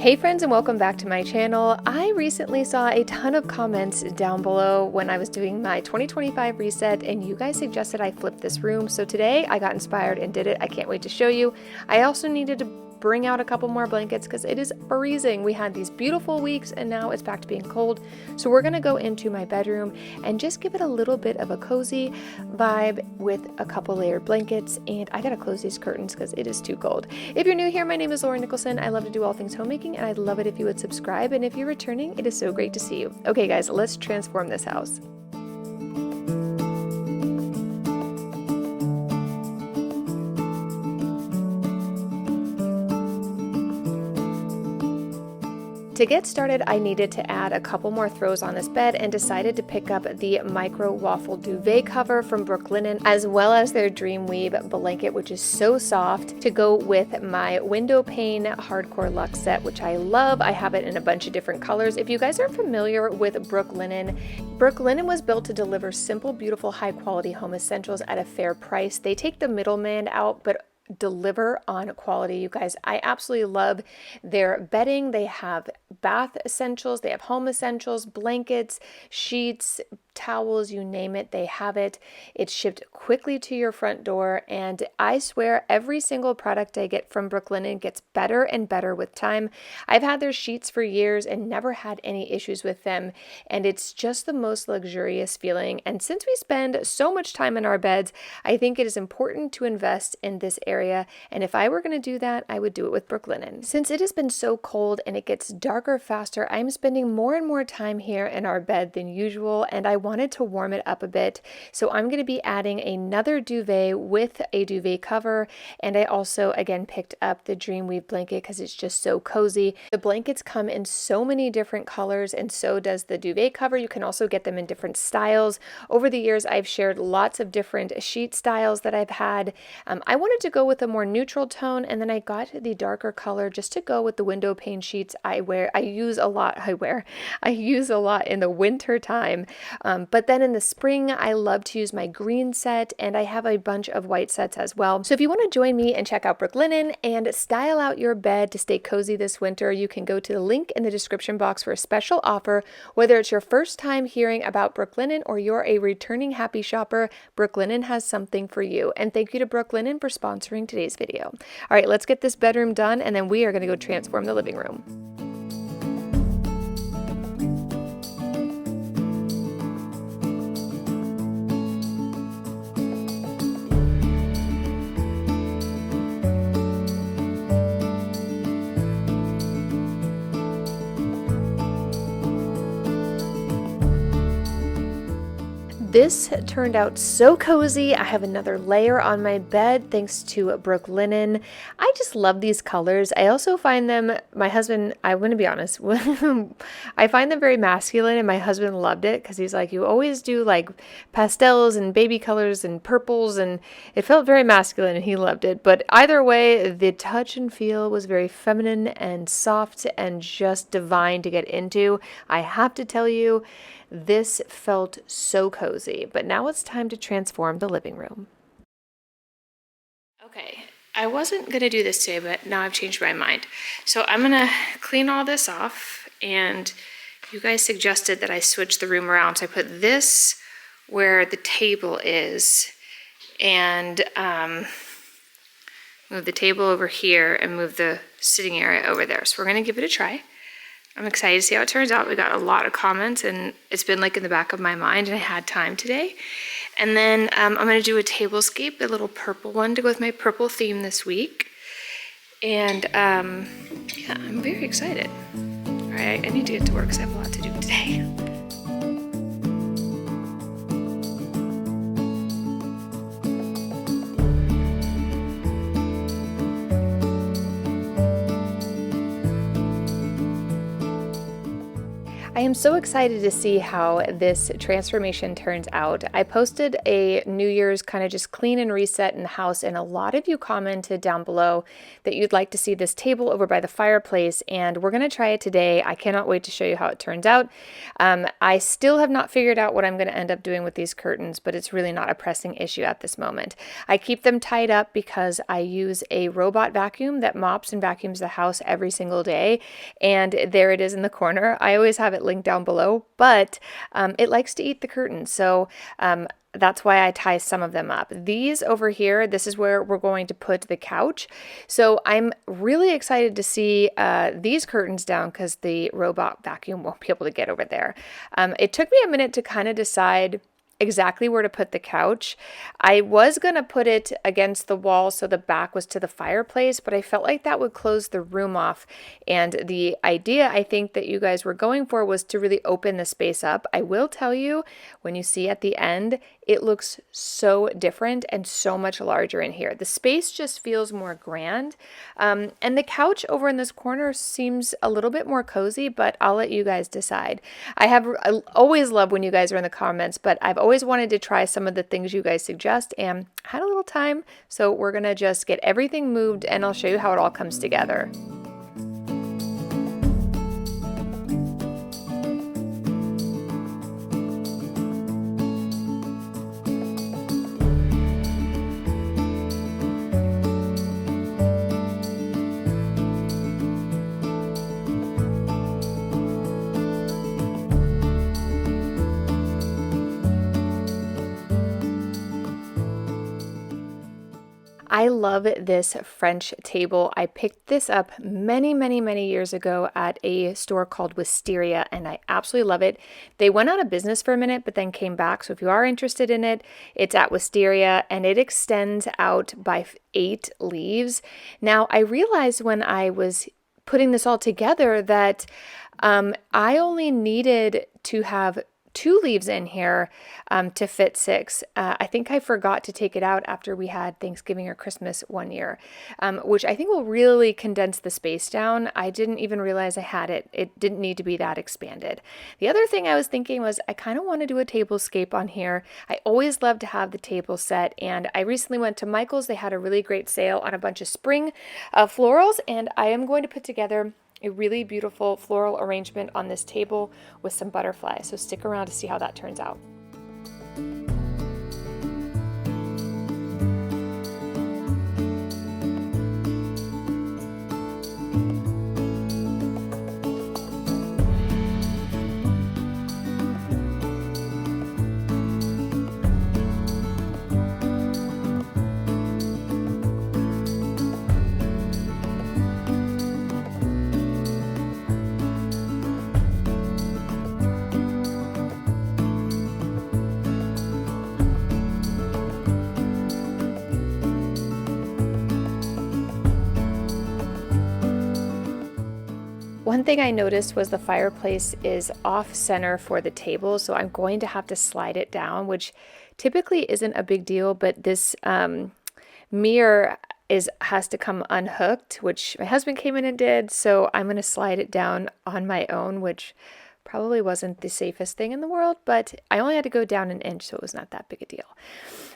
Hey friends, and welcome back to my channel. I recently saw a ton of comments down below when I was doing my 2025 reset, and you guys suggested I flip this room. So today I got inspired and did it. I can't wait to show you. I also needed to bring out a couple more blankets because it is freezing. We had these beautiful weeks and now it's back to being cold. So we're gonna go into my bedroom and just give it a little bit of a cozy vibe with a couple layered blankets. And I gotta close these curtains because it is too cold. If you're new here, my name is Nicholsen. I love to do all things homemaking and I'd love it if you would subscribe. And if you're returning, it is so great to see you. Okay guys, let's transform this house. To get started, I needed to add a couple more throws on this bed and decided to pick up the micro waffle duvet cover from Brooklinen, as well as their Dreamweave blanket, which is so soft, to go with my window pane hardcore luxe set, which I love. I have it in a bunch of different colors. If you guys are familiar with Brooklinen, Brooklinen was built to deliver simple, beautiful, high quality home essentials at a fair price. They take the middleman out, but deliver on quality. You guys, I absolutely love their bedding. They have bath essentials, they have home essentials, blankets, sheets, towels, you name it, they have it. It's shipped quickly to your front door, and I swear every single product I get from Brooklinen gets better and better with time. I've had their sheets for years and never had any issues with them, and it's just the most luxurious feeling. And since we spend so much time in our beds, I think it is important to invest in this area, and if I were going to do that, I would do it with Brooklinen. Since it has been so cold and it gets darker faster, I'm spending more and more time here in our bed than usual, and I wanted to warm it up a bit. So I'm going to be adding another duvet with a duvet cover, and I also again picked up the Dreamweave blanket because it's just so cozy. The blankets come in so many different colors, and so does the duvet cover. You can also get them in different styles. Over the years, I've shared lots of different sheet styles that I've had. I wanted to go with a more neutral tone, and then I got the darker color just to go with the window pane sheets I use a lot in the winter time. But then in the spring, I love to use my green set, and I have a bunch of white sets as well. So if you want to join me and check out Brooklinen and style out your bed to stay cozy this winter, you can go to the link in the description box for a special offer. Whether it's your first time hearing about Brooklinen or you're a returning happy shopper, Brooklinen has something for you. And thank you to Brooklinen for sponsoring today's video. All right, let's get this bedroom done, and then we are going to go transform the living room. This turned out so cozy. I have another layer on my bed thanks to Brooklinen. I just love these colors. I also find them, my husband, I want to be honest, I find them very masculine, and my husband loved it because he's like, you always do like pastels and baby colors and purples, and it felt very masculine and he loved it. But either way, the touch and feel was very feminine and soft and just divine to get into. I have to tell you, this felt so cozy, but now it's time to transform the living room. Okay, I wasn't gonna do this today, but now I've changed my mind. So I'm gonna clean all this off, and you guys suggested that I switch the room around. So I put this where the table is, and move the table over here and move the sitting area over there. So we're gonna give it a try. I'm excited to see how it turns out. We got a lot of comments, and it's been like in the back of my mind, and I had time today. And then I'm going to do a tablescape, a little purple one to go with my purple theme this week. And yeah, I'm very excited. All right, I need to get to work because I have a lot to do today. I am so excited to see how this transformation turns out. I posted a New Year's kind of just clean and reset in the house, and a lot of you commented down below that you'd like to see this table over by the fireplace, and we're going to try it today. I cannot wait to show you how it turns out. I still have not figured out what I'm going to end up doing with these curtains, but it's really not a pressing issue at this moment. I keep them tied up because I use a robot vacuum that mops and vacuums the house every single day, and there it is in the corner. I always have it linked down below, but it likes to eat the curtains, so that's why I tie some of them up. These over here, this is where we're going to put the couch. So I'm really excited to see these curtains down because the robot vacuum won't be able to get over there. It took me a minute to kind of decide exactly where to put the couch. I was going to put it against the wall so the back was to the fireplace, but I felt like that would close the room off. And the idea I think that you guys were going for was to really open the space up. I will tell you, when you see at the end, it looks so different and so much larger in here. The space just feels more grand. And the couch over in this corner seems a little bit more cozy, but I'll let you guys decide. I always love when you guys are in the comments, but I've always wanted to try some of the things you guys suggest and had a little time. So we're gonna just get everything moved and I'll show you how it all comes together. I love this French table. I picked this up many years ago at a store called Wisteria, and I absolutely love it. They went out of business for a minute, but then came back. So if you are interested in it, it's at Wisteria, and it extends out by 8 leaves. Now, I realized when I was putting this all together that I only needed to have 2 leaves in here to fit 6. I think I forgot to take it out after we had Thanksgiving or Christmas one year, which I think will really condense the space down. I didn't even realize I had it. It didn't need to be that expanded. The other thing I was thinking was I kind of want to do a tablescape on here. I always love to have the table set, and I recently went to Michael's. They had a really great sale on a bunch of spring florals, and I am going to put together a really beautiful floral arrangement on this table with some butterflies. So stick around to see how that turns out. One thing I noticed was the fireplace is off center for the table, so I'm going to have to slide it down, which typically isn't a big deal, but this mirror has to come unhooked, which my husband came in and did, so I'm going to slide it down on my own, which probably wasn't the safest thing in the world, but I only had to go down an inch, so it was not that big a deal.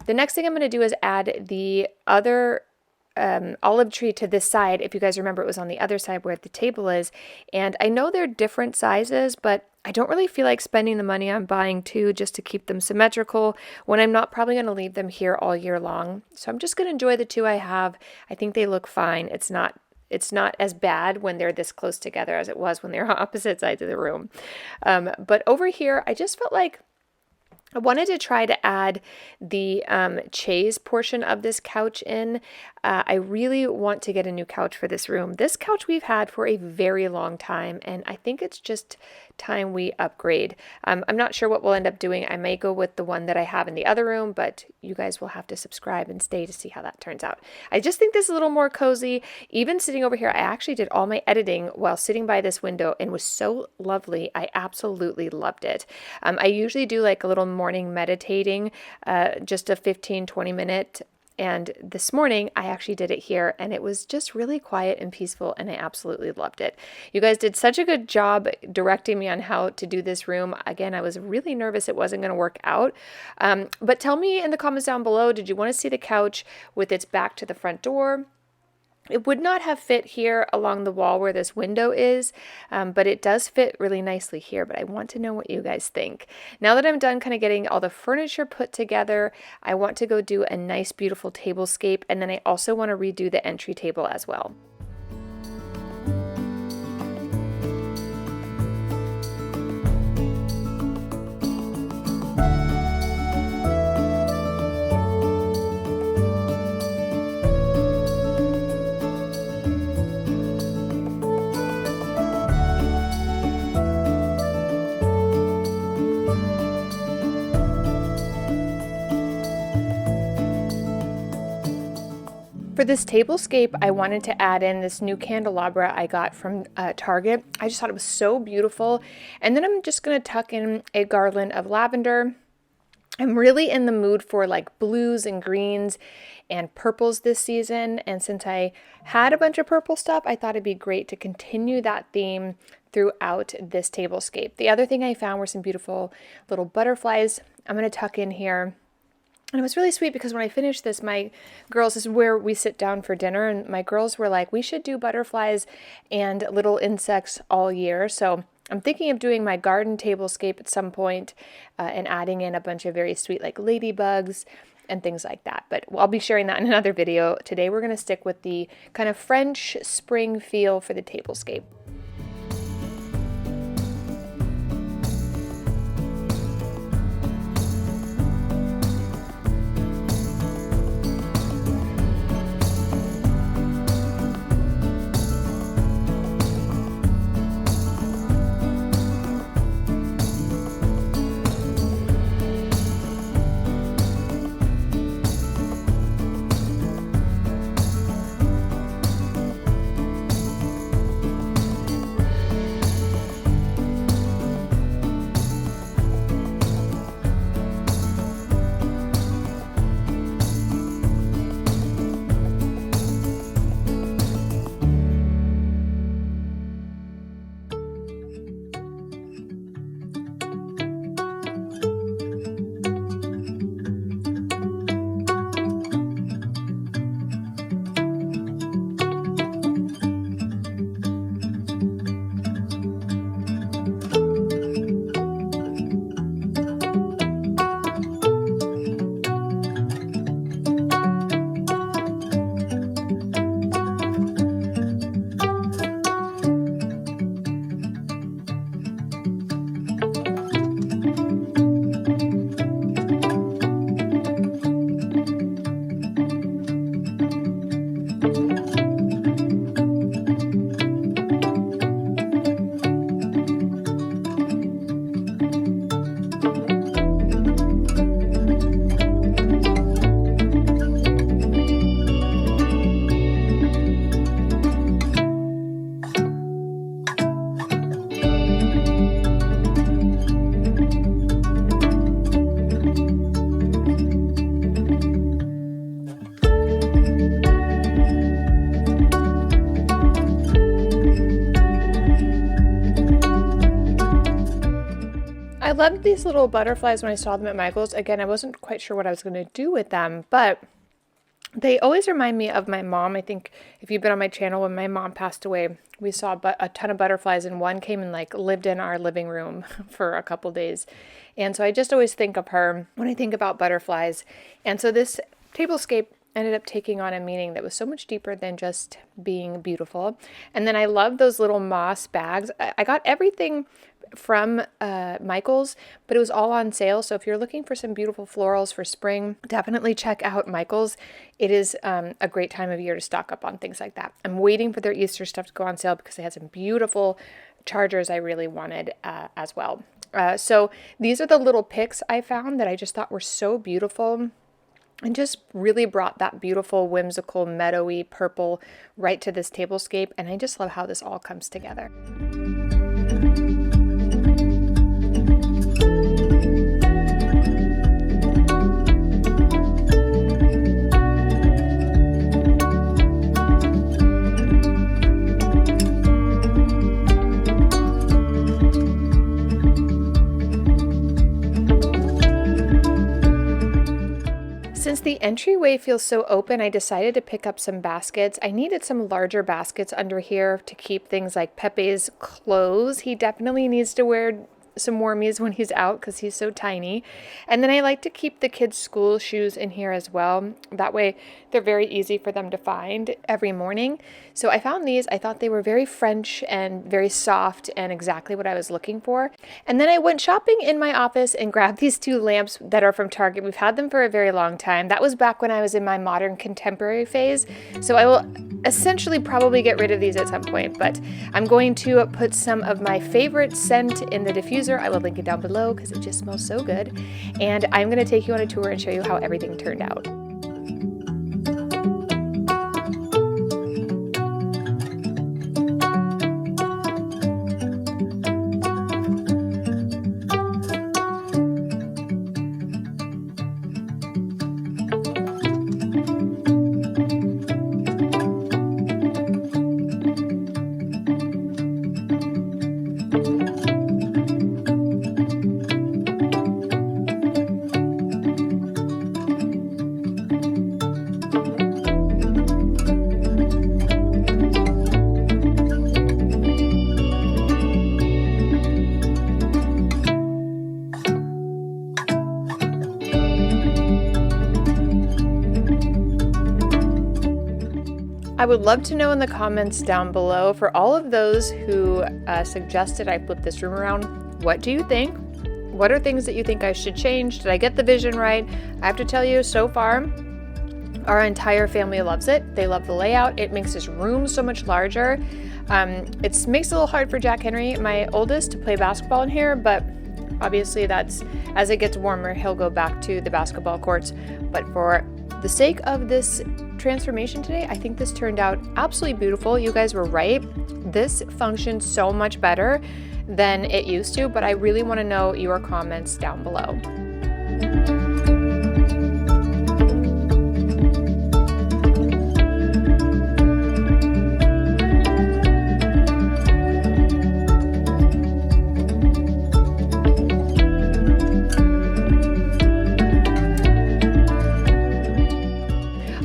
The next thing I'm going to do is add the other olive tree to this side. If you guys remember, it was on the other side where the table is, and I know they're different sizes, but I don't really feel like spending the money on buying 2 just to keep them symmetrical when I'm not probably going to leave them here all year long. So I'm just going to enjoy the 2 I have. I think they look fine. It's not as bad when they're this close together as it was when they're on opposite sides of the room. But over here, I just felt like I wanted to try to add the chaise portion of this couch in. I really want to get a new couch for this room. This couch we've had for a very long time, and I think it's just time we upgrade. I'm not sure what we'll end up doing. I may go with the one that I have in the other room, but you guys will have to subscribe and stay to see how that turns out. I just think this is a little more cozy. Even sitting over here, I actually did all my editing while sitting by this window and was so lovely. I absolutely loved it. I usually do like a little morning meditating, just a 15-20 minute And this morning I actually did it here, and it was just really quiet and peaceful, and I absolutely loved it. You guys did such a good job directing me on how to do this room. Again, I was really nervous it wasn't going to work out. But tell me in the comments down below, did you want to see the couch with its back to the front door? It would not have fit here along the wall where this window is, but it does fit really nicely here. But I want to know what you guys think. Now that I'm done kind of getting all the furniture put together, I want to go do a nice, beautiful tablescape, and then I also want to redo the entry table as well. For this tablescape, I wanted to add in this new candelabra I got from Target. I just thought it was so beautiful. And then I'm just going to tuck in a garland of lavender. I'm really in the mood for like blues and greens and purples this season. And since I had a bunch of purple stuff, I thought it'd be great to continue that theme throughout this tablescape. The other thing I found were some beautiful little butterflies I'm going to tuck in here. And it was really sweet because when I finished this, my girls, this is where we sit down for dinner, and my girls were like, we should do butterflies and little insects all year. So I'm thinking of doing my garden tablescape at some point and adding in a bunch of very sweet like ladybugs and things like that. But I'll be sharing that in another video. Today we're going to stick with the kind of French spring feel for the tablescape. I loved these little butterflies when I saw them at Michael's. Again, I wasn't quite sure what I was going to do with them, but they always remind me of my mom. I think if you've been on my channel, when my mom passed away, we saw a ton of butterflies, and one came and like lived in our living room for a couple days. And so I just always think of her when I think about butterflies. And so this tablescape ended up taking on a meaning that was so much deeper than just being beautiful. And then I love those little moss bags. I got everything from Michael's, but it was all on sale. So if you're looking for some beautiful florals for spring, definitely check out Michael's. It is a great time of year to stock up on things like that. I'm waiting for their Easter stuff to go on sale because they had some beautiful chargers I really wanted as well. So these are the little picks I found that I just thought were so beautiful and just really brought that beautiful, whimsical, meadowy purple right to this tablescape. And I just love how this all comes together. Since the entryway feels so open, I decided to pick up some baskets. I needed some larger baskets under here to keep things like Pepe's clothes. He definitely needs to wear some warmies when he's out because he's so tiny. And then I like to keep the kids' school shoes in here as well. That way they're very easy for them to find every morning. So I found these. I thought they were very French and very soft and exactly what I was looking for. And then I went shopping in my office and grabbed these 2 lamps that are from Target. We've had them for a very long time. That was back when I was in my modern contemporary phase. So I will essentially probably get rid of these at some point, but I'm going to put some of my favorite scent in the diffuser. I will link it down below because it just smells so good. And I'm going to take you on a tour and show you how everything turned out. I would love to know in the comments down below, for all of those who suggested I flip this room around, what do you think? What are things that you think I should change? Did I get the vision right? I have to tell you, so far, our entire family loves it. They love the layout. It makes this room so much larger. It makes it a little hard for Jack Henry, my oldest, to play basketball in here, but obviously that's, as it gets warmer, he'll go back to the basketball courts. But for the sake of this transformation today, I think this turned out absolutely beautiful. You guys were right. This functions so much better than it used to, but I really want to know your comments down below.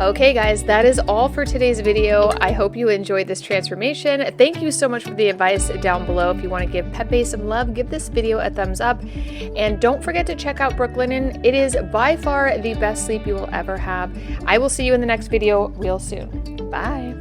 Okay guys, that is all for today's video. I hope you enjoyed this transformation. Thank you so much for the advice down below. If you want to give Pepe some love, give this video a thumbs up. And don't forget to check out Brooklinen. It is by far the best sleep you will ever have. I will see you in the next video real soon. Bye.